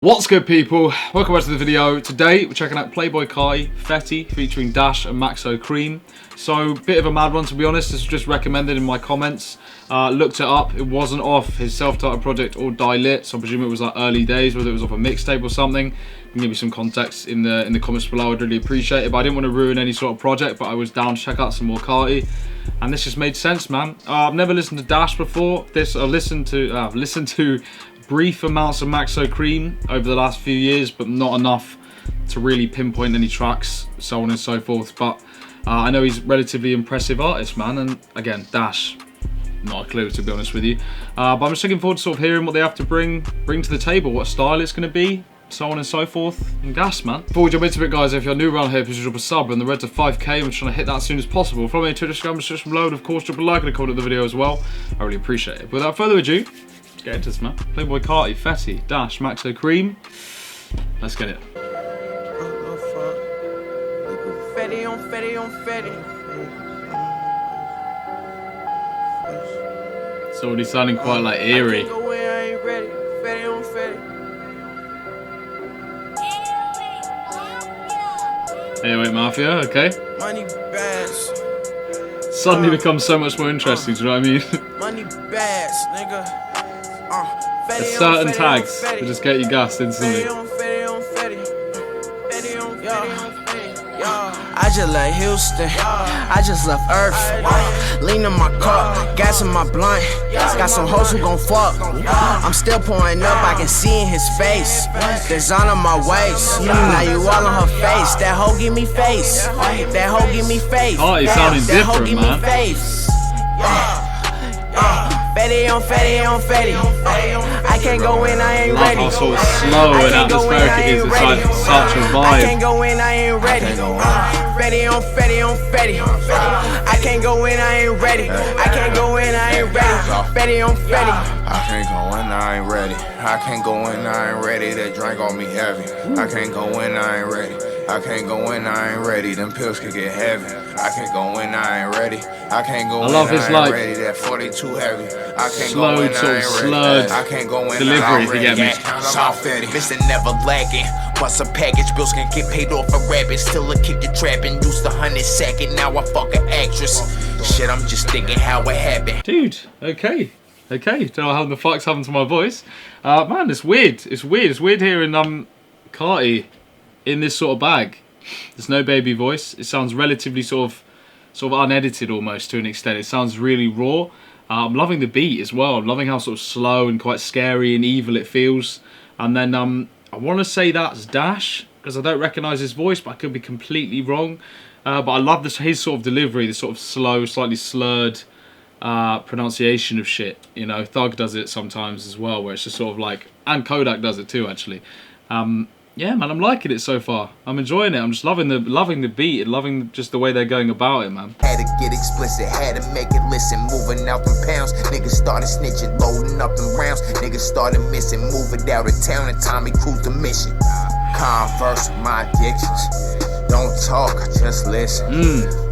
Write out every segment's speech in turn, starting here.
What's good, people? Welcome back to the video. Today we're checking out Playboi Carti, Fetti featuring Dash and Maxo Kream. So, bit of a mad one, to be honest. This was just recommended in my comments. Looked it up. It wasn't off his self-titled project or Die Lit, so I presume it was like early days, whether it was off a mixtape or something. You can give me some context in the comments below. I'd really appreciate it. But I didn't want to ruin any sort of project, but I was down to check out some more Carti, and this just made sense, man. I've never listened to Dash before. I've listened to brief amounts of Maxo Kream over the last few years, but not enough to really pinpoint any tracks, so on and so forth. But I know he's a relatively impressive artist, man. And again, Dash, not a clue, to be honest with you. But I'm just looking forward to sort of hearing what they have to bring to the table, what style it's going to be, so on and so forth. And gas, man. Before we jump into it, guys, if you're new around here, please drop a sub, and the road to 5k. I'm trying to hit that as soon as possible. Follow me on Twitter, Instagram, description below, and of course, drop a like and a comment on the video as well. I really appreciate it. But without further ado, let's get into this, man. Playboi Carti, Fetti, Dash, Maxo Kream. Let's get it. Fetti on Fetti on Fetti. It's already sounding quite like eerie. I can't go where I ain't ready. Fetti on Fetti. Anyway, Mafia, okay. Money bags. Suddenly becomes so much more interesting, do you know what I mean? Money bags, nigga. There's certain tags that just get you gassed instantly. Fetti on Fetti on Fetti. Fetti on Fetti on Fetti. I just left Houston, I just left Earth. Lean in my car, gas in my blunt. Got some hoes who gon' fuck. I'm still pouring up, I can see in his face. Design on my waist, now you all on her face. That hoe give me face, that hoe give me face. Oh, he's sounding different, man. Fetti on Fetti on Fetti. I can't go in, I ain't ready. Love how sort of slow and atmospheric it is. It's like such a vibe. I can't go in, I ain't ready. Fetti on Fetti on Fetti. I can't go in, I ain't ready. I can't go in, I ain't ready. Fetti on Fetti. I can't go in, I ain't ready. I can't go in, I ain't ready. That drink on me heavy. I can't go in, I ain't ready. I can't go in, I ain't ready. Them pills could get heavy. I can't go in, I ain't ready. I can't go in, I ain't ready. That 42 heavy. I can't go in, I ain't ready. I can't go in, delivery, if you get me. Soft Fetti, Mr. Never Lacking. Bust a package, bills can get paid off a rabbit. Still a kick the trapping. Used the 100 second, now I fuck an actress. Shit, I'm just thinking how it happened. Dude, okay. Don't know how the fuck's happened to my voice. Man, it's weird. It's weird hearing Carti in this sort of bag. There's no baby voice. It sounds relatively sort of unedited almost to an extent. It sounds really raw. I'm loving the beat as well. I'm loving how sort of slow and quite scary and evil it feels. And then I want to say that's Dash, because I don't recognise his voice, but I could be completely wrong. But I love his sort of delivery, the sort of slow, slightly slurred pronunciation of shit. You know, Thug does it sometimes as well, where it's just sort of like, and Kodak does it too, actually. Yeah, man, I'm liking it so far. I'm enjoying it. I'm just loving the beat and loving just the way they're going about it, man. Had to get explicit, had to make it listen. Moving out them pounds, niggas started snitching, loading up them rounds. Niggas started missing, moving out of town, and Tommy cruised the mission. Converse with my addictions. Don't talk, just listen.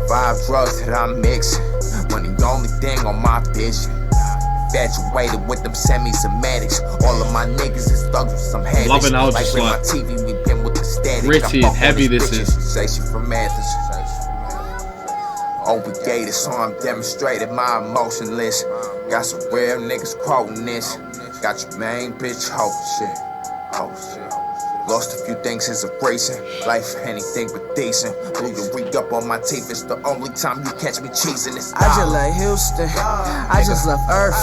5 drugs that I'm mixing. Money the only thing on my vision. Infatuated with them semi-somatics. All of my niggas is thugs with some habits. Loving how just like my TV, we been with the static. gritty and heavy this is. Say she from Athens. Obligated, so I'm demonstrating my emotionless. Got some real niggas quoting this. Got your main bitch, oh shit. Oh shit. Lost a few things since a racing. Life anything but decent. Blew your rig up on my teeth. It's the only time you catch me cheesing. I just left Houston, I just left Earth.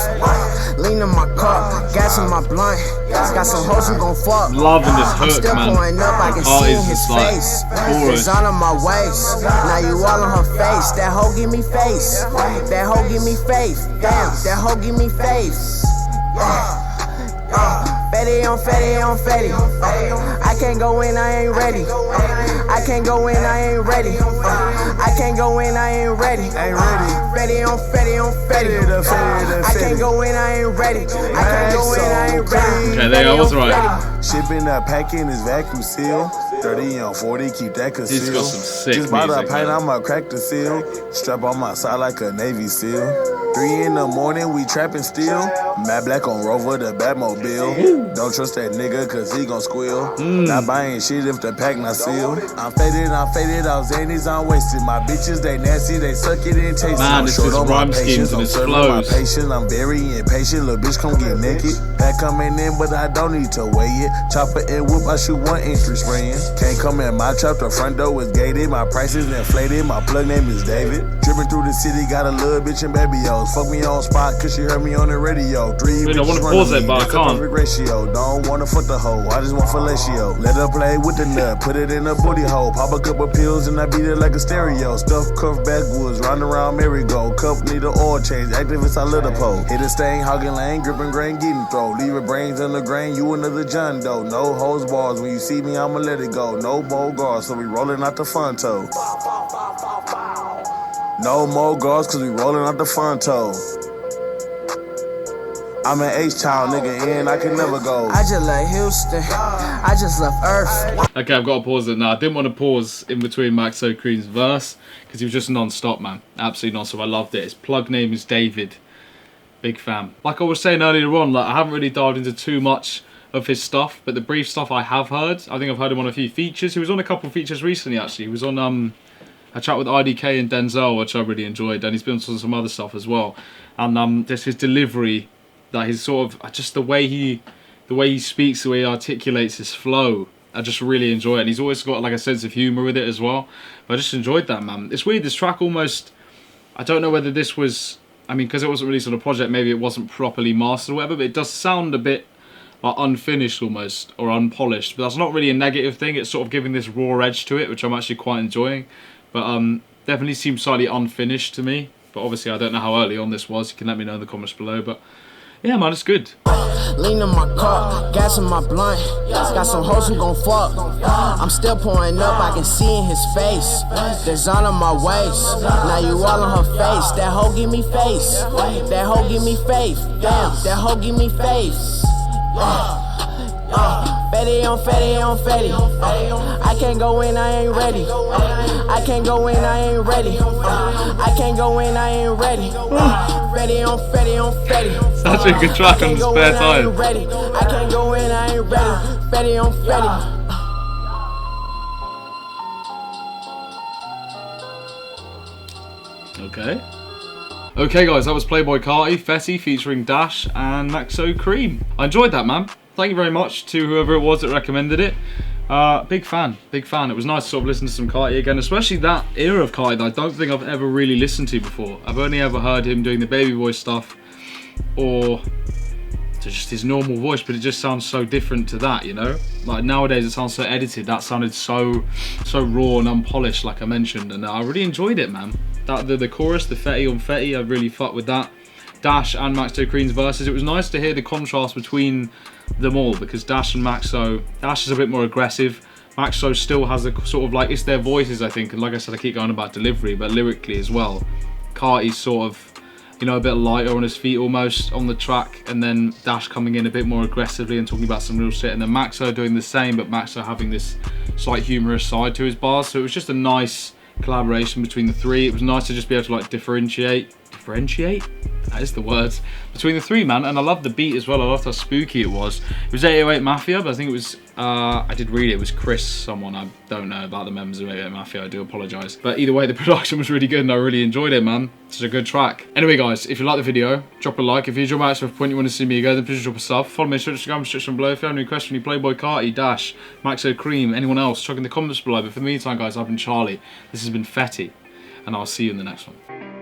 Lean in my car, gas in my blunt. Got some hoes who gon' fuck. Loving this hook, I'm still man. pouring up, I can see in his face. Design on my waist, now you all on her face. That hoe give me face, that hoe give me faith. Damn, that hoe give me face. Fetti on Fetti on Fetti. I can't go in, I ain't ready. I can't go in, I ain't ready. I can't go in, I ain't ready. Fetti on Fetti on Fetti. I can't go in, I ain't ready. I can't go in, I ain't ready. Okay, there I was right. Shipping that packing is vacuum seal. 30 on 40, keep that concealed. He's got some sick Just bought a music, pint, man. I'ma crack the seal. Strap on my side like a Navy SEAL. 3 in the morning, we trapping still. Matt Black on Rover, the Batmobile. Don't trust that nigga, cause he gon' squeal. Not buying shit if the pack not sealed. I'm faded, off Zanies, I'm wasted. My bitches, they nasty, they suck it and taste it. Man, this is rhyme schemes and this flows. I'm very impatient, little bitch, come get naked. Pack coming in, but I don't need to weigh it. Chopper and whoop, I shoot 1 inch spraying. Can't come in my trap, the front door is gated. My price is inflated, my plug name is David. Dripping through the city, got a little bitch and baby O's. Fuck me on spot, cause she heard me on the radio. 3 Wait, I wanna bitches pause running it, but I me, that's the can't. perfect ratio. Don't wanna fuck the hoe, I just want fellatio. Let her play with the nut, put it in a booty hole. Pop a couple pills and I beat it like a stereo. Stuff cuff backwoods, round around merry-go. Cup need an oil change, activists I lit a pole. Hit a stain, hogging lane, gripping grain, getting throw. Leave your brains on the grain, you another John Doe. No hose bars, when you see me I'ma let it go. No bow guards, so we rolling out the front toe. No more guards, cause we rolling out the front toe. I'm an H-Town nigga and I can never go. I just left Houston, I just left Earth. Okay, I've got to pause it now. I didn't want to pause in between Maxo Kream's verse because he was just non-stop, man. Absolutely non-stop. I loved it. His plug name is David. Big fan. Like I was saying earlier on, like I haven't really dived into too much of his stuff, but the brief stuff I have heard, I think I've heard him on a few features. He was on a couple of features recently, actually. He was on a chat with IDK and Denzel, which I really enjoyed, and he's been on some other stuff as well. And just his delivery, like his sort of just the way he speaks, the way he articulates his flow, I just really enjoy it. And he's always got like a sense of humor with it as well. But I just enjoyed that, man. It's weird, this track almost, I don't know whether this was, I mean, because it wasn't released on a project, maybe it wasn't properly mastered or whatever, but it does sound a bit like unfinished almost, or unpolished. But that's not really a negative thing. It's sort of giving this raw edge to it, which I'm actually quite enjoying. But definitely seems slightly unfinished to me. But obviously I don't know how early on this was. You can let me know in the comments below. But yeah, man, it's good. Lean in my car, gas in my blunt. Got some hoes who gon' fuck. I'm still pouring up, I can see in his face. Design on my waist. Now you all on her face. That hoe give me face. That hoe give me faith. Damn, that hoe give me face. Fetti on Fetti on Fetti. I can't go in, I ain't ready. I can't go in, I ain't ready. I can't go in, I ain't ready. Fetti on Fetti on Fetti. Such a good track on the spare time. I can't go in, I ain't ready. Fetti on Fetti. Okay guys, that was Playboi Carti, Fetti featuring Dash and Maxo Kream. I enjoyed that, man. Thank you very much to whoever it was that recommended it. Big fan. It was nice to sort of listen to some Carti again, especially that era of Carti that I don't think I've ever really listened to before. I've only ever heard him doing the baby voice stuff or just his normal voice, but it just sounds so different to that, you know? Like nowadays it sounds so edited. That sounded so raw and unpolished, like I mentioned, and I really enjoyed it, man. The chorus, the Fetti on Fetti, I really fucked with that. Dash and Maxo Kream's verses, it was nice to hear the contrast between them all, because Dash and Maxo, Dash is a bit more aggressive, Maxo still has a sort of like, it's their voices I think, and like I said I keep going about delivery, but lyrically as well, Carti's sort of, you know, a bit lighter on his feet almost on the track, and then Dash coming in a bit more aggressively and talking about some real shit, and then Maxo doing the same, but Maxo having this slight humorous side to his bars, so it was just a nice collaboration between the three. It was nice to just be able to like differentiate, that is the word, between the three, man. And I love the beat as well. I loved how spooky it was. It was 808 Mafia, but I think it was I did read it was Chris someone. I don't know about the members of 808 Mafia, I do apologise, but either way the production was really good and I really enjoyed it, man. It's a good track. Anyway guys, if you like the video, drop a like. If you enjoyed my actual point, you want to see me again, then please drop a sub. Follow me on Instagram description below. If you have any questions, Playboi Carti, Dash, Maxo Kream, anyone else, chuck in the comments below. But for the meantime guys, I've been Charlie, this has been Fetti, and I'll see you in the next one.